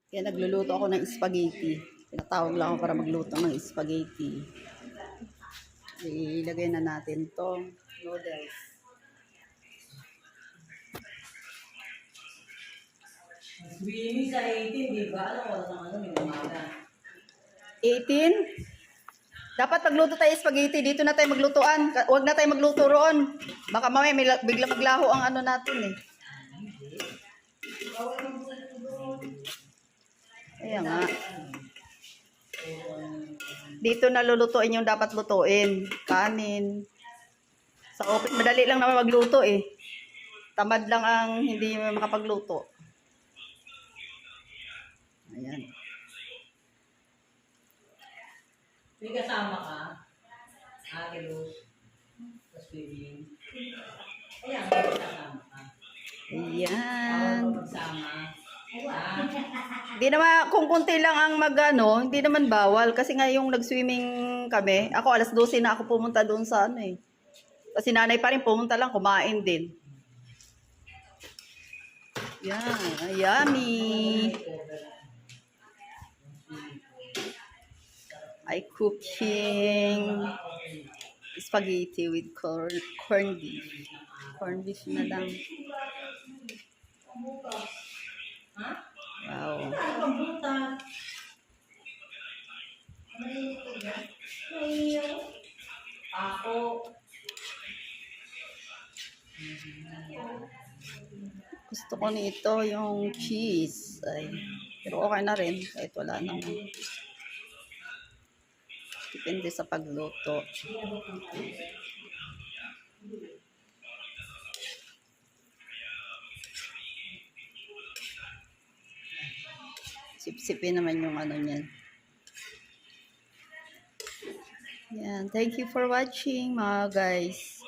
Kaya nagluluto ako ng spaghetti. Pinatawag lang ako para magluto ng spaghetti. Ilagay na natin tong noodles. Swimming sa 18, di ba? Alam ko lang may umaga. 18? Dapat magluto tayo spaghetti. Dito na tayo maglutuan. Huwag na tayo magluto roon. Baka mamaya bigla maglaho ang ano natin eh. Kaya nga. Dito na lulutuin yung dapat lutuin. Kanin. Sa office, madali lang naman magluto eh. Tamad lang ang hindi makapagluto. Ayan. May kasama ka? Ate Luz? Tapos baby? Ayan, may kasama ka. Ayan. Ako magsama. Di naman, kung kunti lang ang magano, hindi naman bawal. Kasi nga yung nag-swimming kami, ako alas 12 na ako pumunta doon sa ano eh. Kasi nanay pa rin pumunta lang, kumain din. Yan, yummy. I cooking spaghetti with corned beef. Corned beef na lang. Wow. Ako. Gusto ko nito yung cheese. Ay, pero okay na rin kahit wala naman. Depende sa pagluto. Sip-sipin naman yung ano niyan. Yan. Thank you for watching mga guys.